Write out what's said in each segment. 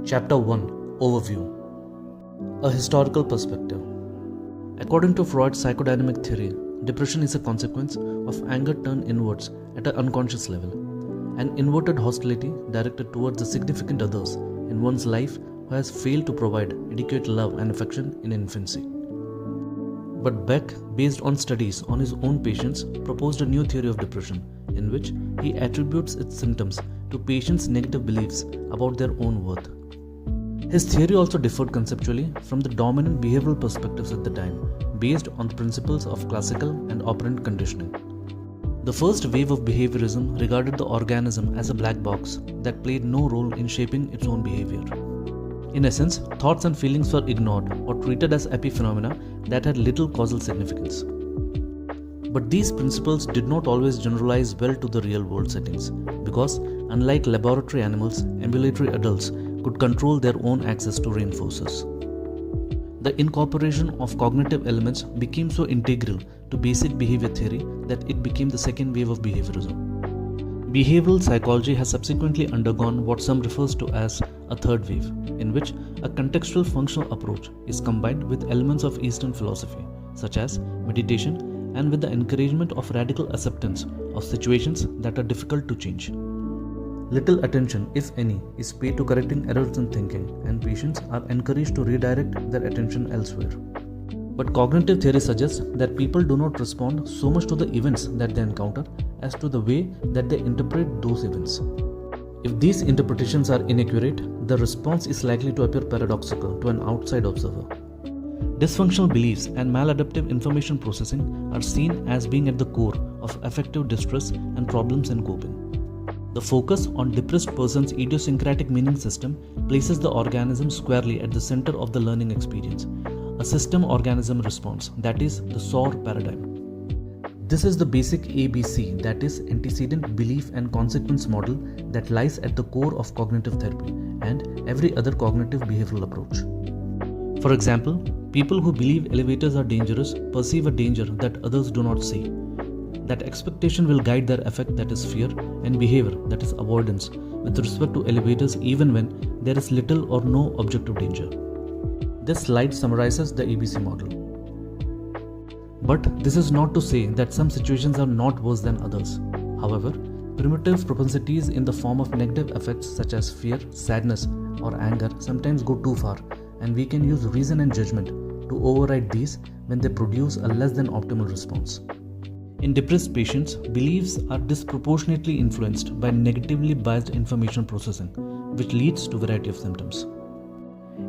Chapter 1 Overview. A historical perspective. According to Freud's psychodynamic theory, depression is a consequence of anger turned inwards at an unconscious level, an inverted hostility directed towards the significant others in one's life who has failed to provide adequate love and affection in infancy. But Beck, based on studies on his own patients, proposed a new theory of depression in which he attributes its symptoms to patients' negative beliefs about their own worth. His theory also differed conceptually from the dominant behavioral perspectives at the time, based on the principles of classical and operant conditioning. The first wave of behaviorism regarded the organism as a black box that played no role in shaping its own behavior. In essence, thoughts and feelings were ignored or treated as epiphenomena that had little causal significance. But these principles did not always generalize well to the real-world settings, because unlike laboratory animals, ambulatory adults could control their own access to reinforcers. The incorporation of cognitive elements became so integral to basic behavior theory that it became the second wave of behaviorism. Behavioral psychology has subsequently undergone what some refers to as a third wave, in which a contextual functional approach is combined with elements of Eastern philosophy, such as meditation, and with the encouragement of radical acceptance of situations that are difficult to change. Little attention, if any, is paid to correcting errors in thinking, and patients are encouraged to redirect their attention elsewhere. But cognitive theory suggests that people do not respond so much to the events that they encounter as to the way that they interpret those events. If these interpretations are inaccurate, the response is likely to appear paradoxical to an outside observer. Dysfunctional beliefs and maladaptive information processing are seen as being at the core of affective distress and problems in coping. The focus on depressed person's idiosyncratic meaning system places the organism squarely at the center of the learning experience, a system-organism-response, that is, the SOR paradigm. This is the basic ABC, that is, Antecedent-Belief-Consequence model that lies at the core of cognitive therapy and every other cognitive behavioral approach. For example, people who believe elevators are dangerous perceive a danger that others do not see. That expectation will guide their affect, that is fear, and behavior, that is avoidance, with respect to elevators even when there is little or no objective danger. This slide summarizes the ABC model. But this is not to say that some situations are not worse than others. However, primitive propensities in the form of negative affects such as fear, sadness, or anger sometimes go too far, and we can use reason and judgment to override these when they produce a less than optimal response. In depressed patients, beliefs are disproportionately influenced by negatively biased information processing, which leads to a variety of symptoms.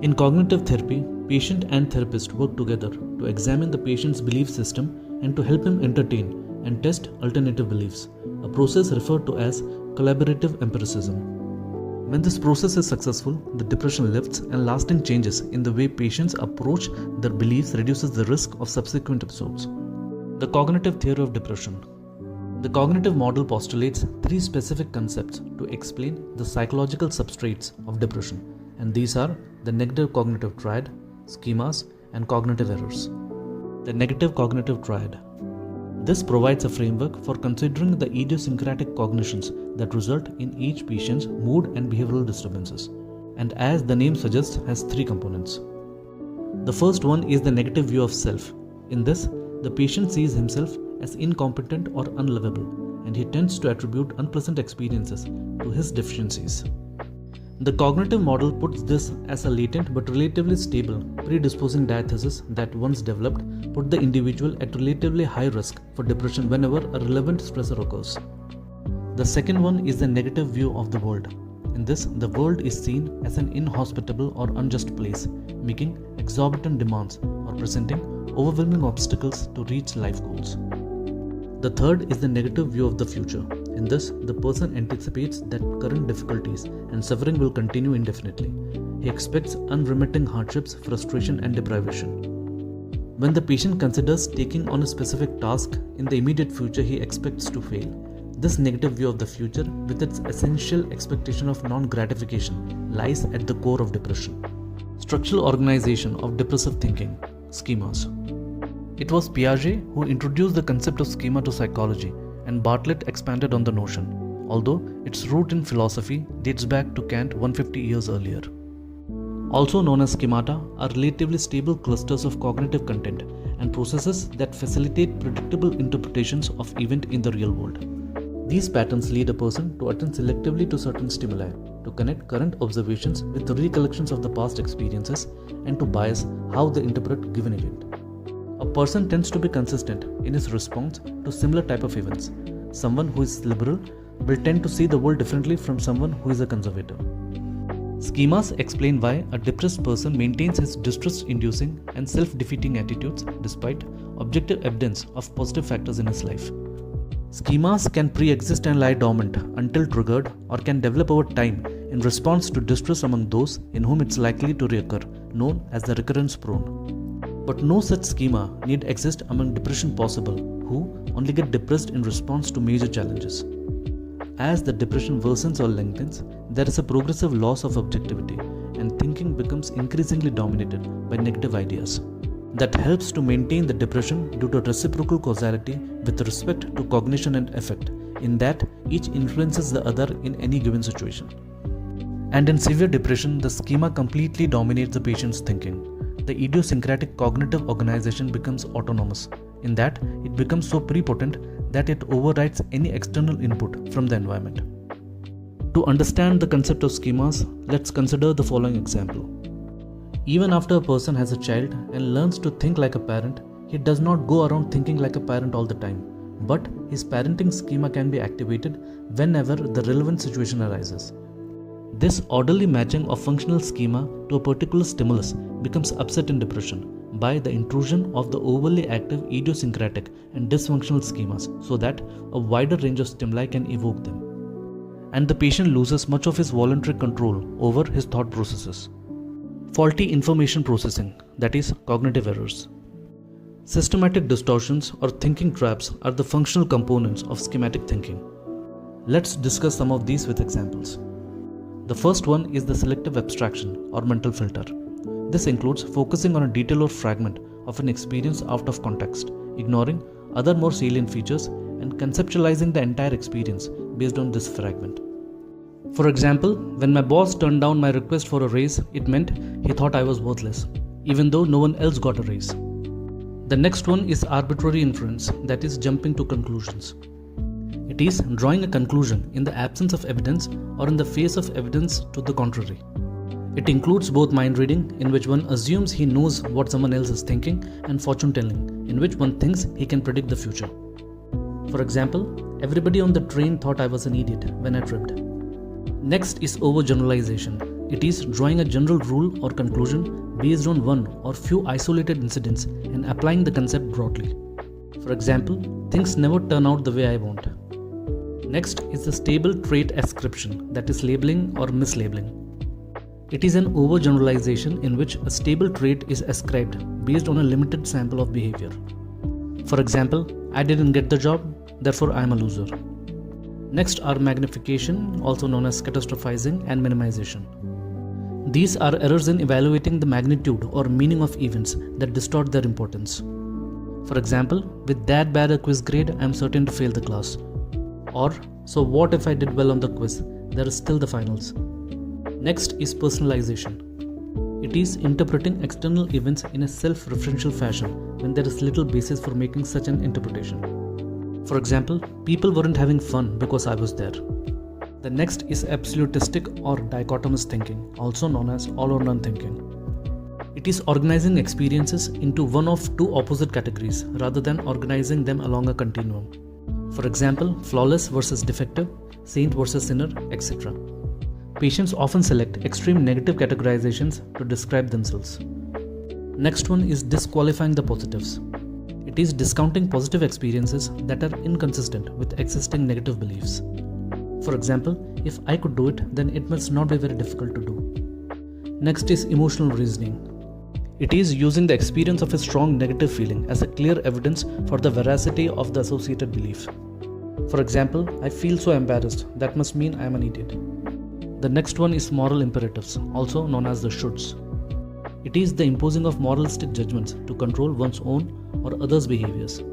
In cognitive therapy, patient and therapist work together to examine the patient's belief system and to help him entertain and test alternative beliefs, a process referred to as collaborative empiricism. When this process is successful, the depression lifts, and lasting changes in the way patients approach their beliefs reduces the risk of subsequent episodes. The cognitive theory of depression. The cognitive model postulates three specific concepts to explain the psychological substrates of depression, and these are the negative cognitive triad, schemas, and cognitive errors. The negative cognitive triad. This provides a framework for considering the idiosyncratic cognitions that result in each patient's mood and behavioral disturbances, and as the name suggests, has three components. The first one is the negative view of self. In this, the patient sees himself as incompetent or unlovable, and he tends to attribute unpleasant experiences to his deficiencies. The cognitive model puts this as a latent but relatively stable predisposing diathesis that, once developed, put the individual at relatively high risk for depression whenever a relevant stressor occurs. The second one is the negative view of the world. In this, the world is seen as an inhospitable or unjust place, making exorbitant demands or presenting overwhelming obstacles to reach life goals. The third is the negative view of the future. In this, the person anticipates that current difficulties and suffering will continue indefinitely. He expects unremitting hardships, frustration, and deprivation. When the patient considers taking on a specific task in the immediate future, he expects to fail. This negative view of the future, with its essential expectation of non-gratification, lies at the core of depression. Structural organization of depressive thinking, schemas. It was Piaget who introduced the concept of schema to psychology, and Bartlett expanded on the notion. although its root in philosophy dates back to Kant 150 years earlier. Also known as schemata, are relatively stable clusters of cognitive content and processes that facilitate predictable interpretations of events in the real world. These patterns lead a person to attend selectively to certain stimuli, to connect current observations with the recollections of the past experiences, and to bias how they interpret given event. A person tends to be consistent in his response to similar type of events. Someone who is liberal will tend to see the world differently from someone who is a conservative. Schemas explain why a depressed person maintains his distrust-inducing and self-defeating attitudes despite objective evidence of positive factors in his life. Schemas can pre-exist and lie dormant until triggered, or can develop over time in response to distress among those in whom it's likely to reoccur, known as the recurrence prone. But no such schema need exist among depression possible, who only get depressed in response to major challenges. As the depression worsens or lengthens, there is a progressive loss of objectivity, and thinking becomes increasingly dominated by negative ideas. That helps to maintain the depression due to reciprocal causality with respect to cognition and affect, in that each influences the other in any given situation. And in severe depression, the schema completely dominates the patient's thinking. The idiosyncratic cognitive organization becomes autonomous, in that it becomes so prepotent that it overrides any external input from the environment. To understand the concept of schemas, let's consider the following example. Even after a person has a child and learns to think like a parent, he does not go around thinking like a parent all the time, but his parenting schema can be activated whenever the relevant situation arises. This orderly matching of functional schema to a particular stimulus becomes upset in depression by the intrusion of the overly active idiosyncratic and dysfunctional schemas, so that a wider range of stimuli can evoke them. And the patient loses much of his voluntary control over his thought processes. Faulty information processing, that is, cognitive errors. Systematic distortions or thinking traps are the functional components of schematic thinking. Let's discuss some of these with examples. The first one is the selective abstraction or mental filter. This includes focusing on a detail or fragment of an experience out of context, ignoring other more salient features, and conceptualizing the entire experience based on this fragment. For example, when my boss turned down my request for a raise, it meant he thought I was worthless, even though no one else got a raise. The next one is arbitrary inference, that is, jumping to conclusions. It is drawing a conclusion in the absence of evidence or in the face of evidence to the contrary. It includes both mind reading, in which one assumes he knows what someone else is thinking, and fortune telling, in which one thinks he can predict the future. For example, everybody on the train thought I was an idiot when I tripped. Next is overgeneralization. It is drawing a general rule or conclusion based on one or few isolated incidents and applying the concept broadly. For example, things never turn out the way I want. Next is the stable trait ascription, that is labeling or mislabeling. It is an overgeneralization in which a stable trait is ascribed based on a limited sample of behavior. For example, I didn't get the job, therefore I am a loser. Next are magnification, also known as catastrophizing, and minimization. These are errors in evaluating the magnitude or meaning of events that distort their importance. For example, with that bad a quiz grade, I am certain to fail the class. Or, so what if I did well on the quiz? There is still the finals. Next is personalization. It is interpreting external events in a self-referential fashion when there is little basis for making such an interpretation. For example, people weren't having fun because I was there. The next is absolutistic or dichotomous thinking, also known as all or none thinking. It is organizing experiences into one of two opposite categories rather than organizing them along a continuum. For example, flawless versus defective, saint versus sinner, etc. Patients often select extreme negative categorizations to describe themselves. Next one is disqualifying the positives. It is discounting positive experiences that are inconsistent with existing negative beliefs. For example, if I could do it, then it must not be very difficult to do. Next is emotional reasoning. It is using the experience of a strong negative feeling as a clear evidence for the veracity of the associated belief. For example, I feel so embarrassed, that must mean I am an idiot. The next one is moral imperatives, also known as the shoulds. It is the imposing of moralistic judgments to control one's own or others' behaviors.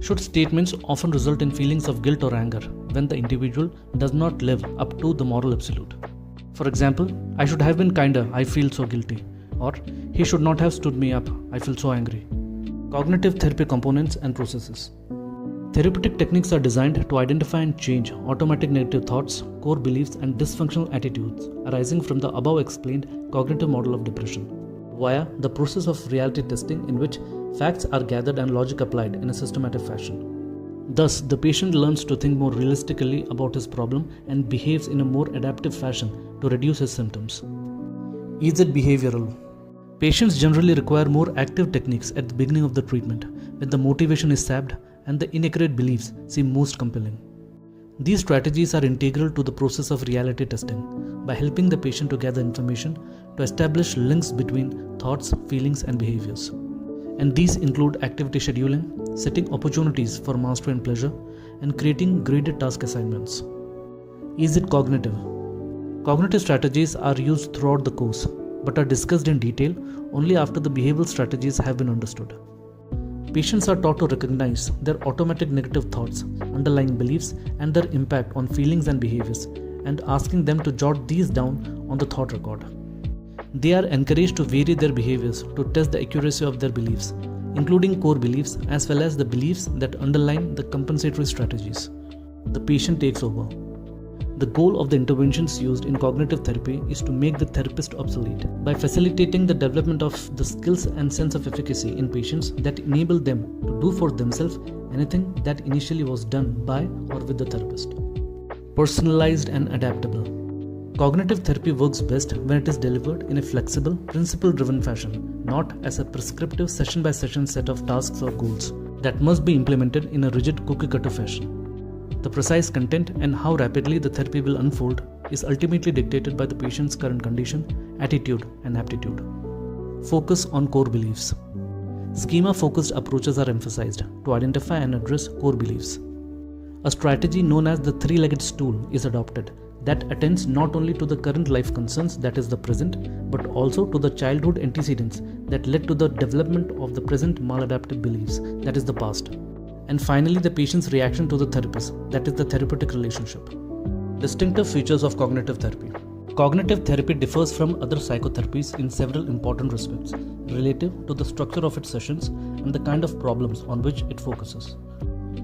Should statements often result in feelings of guilt or anger when the individual does not live up to the moral absolute. For example, I should have been kinder, I feel so guilty. Or, he should not have stood me up, I feel so angry. Cognitive therapy components and processes. Therapeutic techniques are designed to identify and change automatic negative thoughts, core beliefs, and dysfunctional attitudes arising from the above explained cognitive model of depression, via the process of reality testing in which facts are gathered and logic applied in a systematic fashion. Thus, the patient learns to think more realistically about his problem and behaves in a more adaptive fashion to reduce his symptoms. Is it behavioral? Patients generally require more active techniques at the beginning of the treatment, when the motivation is sapped and the inaccurate beliefs seem most compelling. These strategies are integral to the process of reality testing by helping the patient to gather information to establish links between thoughts, feelings, and behaviors. And these include activity scheduling, setting opportunities for mastery and pleasure, and creating graded task assignments. Is it cognitive? Cognitive strategies are used throughout the course, but are discussed in detail only after the behavioral strategies have been understood. Patients are taught to recognize their automatic negative thoughts, underlying beliefs, and their impact on feelings and behaviors, and asking them to jot these down on the thought record. They are encouraged to vary their behaviors to test the accuracy of their beliefs, including core beliefs as well as the beliefs that underline the compensatory strategies. The patient takes over. The goal of the interventions used in cognitive therapy is to make the therapist obsolete by facilitating the development of the skills and sense of efficacy in patients that enable them to do for themselves anything that initially was done by or with the therapist. Personalized and adaptable. Cognitive therapy works best when it is delivered in a flexible, principle-driven fashion, not as a prescriptive session-by-session set of tasks or goals that must be implemented in a rigid cookie-cutter fashion. The precise content and how rapidly the therapy will unfold is ultimately dictated by the patient's current condition, attitude, and aptitude. Focus on core beliefs. Schema-focused approaches are emphasized to identify and address core beliefs. A strategy known as the three-legged stool is adopted that attends not only to the current life concerns, that is the present, but also to the childhood antecedents that led to the development of the present maladaptive beliefs, that is the past. And finally, the patient's reaction to the therapist, that is the therapeutic relationship. Distinctive features of cognitive therapy. Cognitive therapy differs from other psychotherapies in several important respects relative to the structure of its sessions and the kind of problems on which it focuses.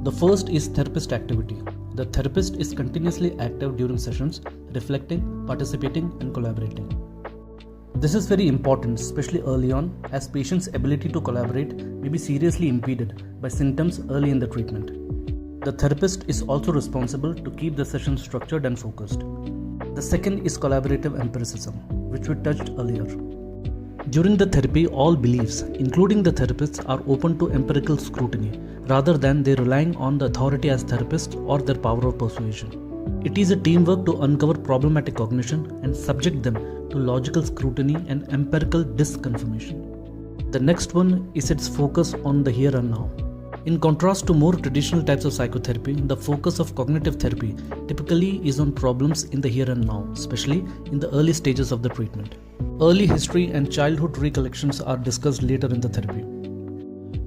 The first is therapist activity. The therapist is continuously active during sessions, reflecting, participating, and collaborating. This is very important, especially early on, as patients' ability to collaborate may be seriously impeded by symptoms early in the treatment. The therapist is also responsible to keep the session structured and focused. The second is collaborative empiricism, which we touched earlier. During the therapy, all beliefs, including the therapists, are open to empirical scrutiny, rather than they relying on the authority as therapists or their power of persuasion. It is a teamwork to uncover problematic cognition and subject them to logical scrutiny and empirical disconfirmation. The next one is its focus on the here and now. In contrast to more traditional types of psychotherapy, the focus of cognitive therapy typically is on problems in the here and now, especially in the early stages of the treatment. Early history and childhood recollections are discussed later in the therapy.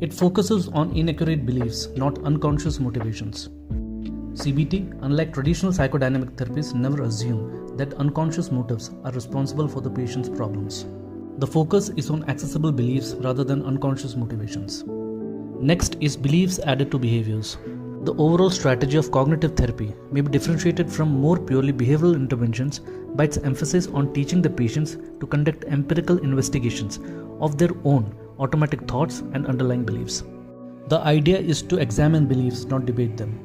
It focuses on inaccurate beliefs, not unconscious motivations. CBT, unlike traditional psychodynamic therapies, never assume that unconscious motives are responsible for the patient's problems. The focus is on accessible beliefs rather than unconscious motivations. Next is beliefs added to behaviors. The overall strategy of cognitive therapy may be differentiated from more purely behavioral interventions by its emphasis on teaching the patients to conduct empirical investigations of their own automatic thoughts and underlying beliefs. The idea is to examine beliefs, not debate them.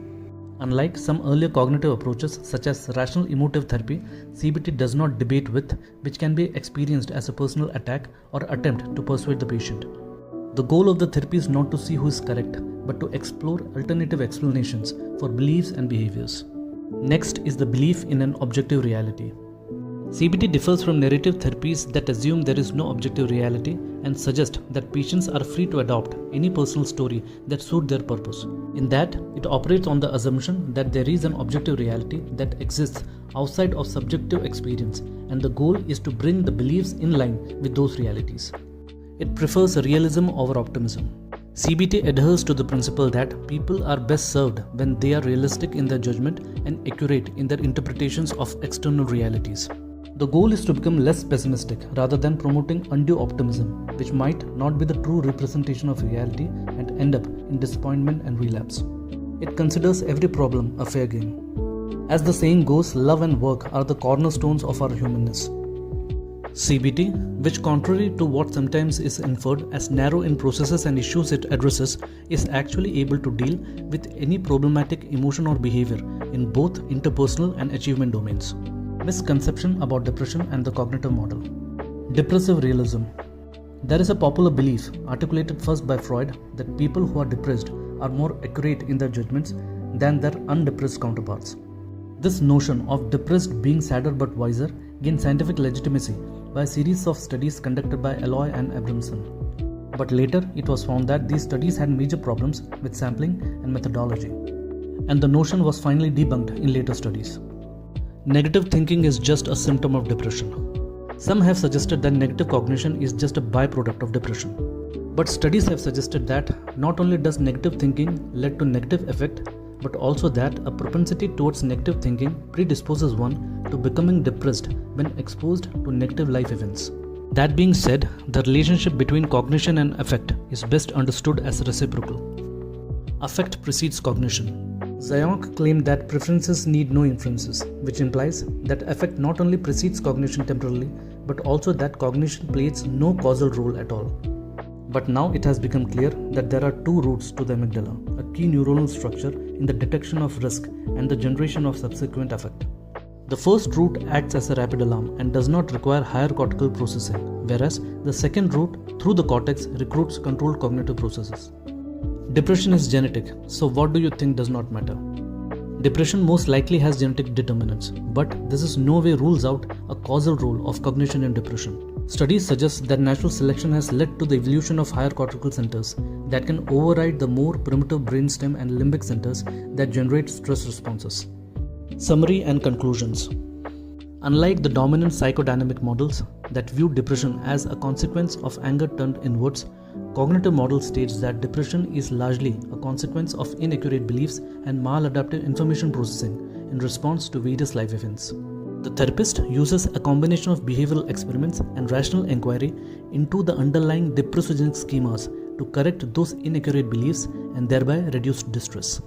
Unlike some earlier cognitive approaches such as rational emotive therapy, CBT does not debate with, which can be experienced as a personal attack or attempt to persuade the patient. The goal of the therapy is not to see who is correct, but to explore alternative explanations for beliefs and behaviors. Next is the belief in an objective reality. CBT differs from narrative therapies that assume there is no objective reality and suggest that patients are free to adopt any personal story that suits their purpose. In that, it operates on the assumption that there is an objective reality that exists outside of subjective experience, and the goal is to bring the beliefs in line with those realities. It prefers realism over optimism. CBT adheres to the principle that people are best served when they are realistic in their judgment and accurate in their interpretations of external realities. The goal is to become less pessimistic rather than promoting undue optimism, which might not be the true representation of reality and end up in disappointment and relapse. It considers every problem a fair game. As the saying goes, love and work are the cornerstones of our humanness. CBT, which contrary to what sometimes is inferred as narrow in processes and issues it addresses, is actually able to deal with any problematic emotion or behavior in both interpersonal and achievement domains. Misconception about depression and the cognitive model. Depressive realism. There is a popular belief, articulated first by Freud, that people who are depressed are more accurate in their judgments than their undepressed counterparts. This notion of depressed being sadder but wiser gained scientific legitimacy by a series of studies conducted by Alloy and Abramson. But later it was found that these studies had major problems with sampling and methodology, and the notion was finally debunked in later studies. Negative thinking is just a symptom of depression. Some have suggested that negative cognition is just a byproduct of depression. But studies have suggested that not only does negative thinking lead to negative effect, but also that a propensity towards negative thinking predisposes one to becoming depressed when exposed to negative life events. That being said, the relationship between cognition and affect is best understood as reciprocal. Affect precedes cognition. Zayonk claimed that preferences need no inferences, which implies that affect not only precedes cognition temporarily, but also that cognition plays no causal role at all. But now it has become clear that there are two routes to the amygdala, a key neuronal structure in the detection of risk and the generation of subsequent affect. The first route acts as a rapid alarm and does not require higher cortical processing, whereas the second route, through the cortex, recruits controlled cognitive processes. Depression is genetic, so what do you think does not matter? Depression most likely has genetic determinants, but this in no way rules out a causal role of cognition in depression. Studies suggest that natural selection has led to the evolution of higher cortical centers that can override the more primitive brainstem and limbic centers that generate stress responses. Summary and conclusions. Unlike the dominant psychodynamic models that view depression as a consequence of anger turned inwards, cognitive model states that depression is largely a consequence of inaccurate beliefs and maladaptive information processing in response to various life events. The therapist uses a combination of behavioral experiments and rational inquiry into the underlying depressogenic schemas to correct those inaccurate beliefs and thereby reduce distress.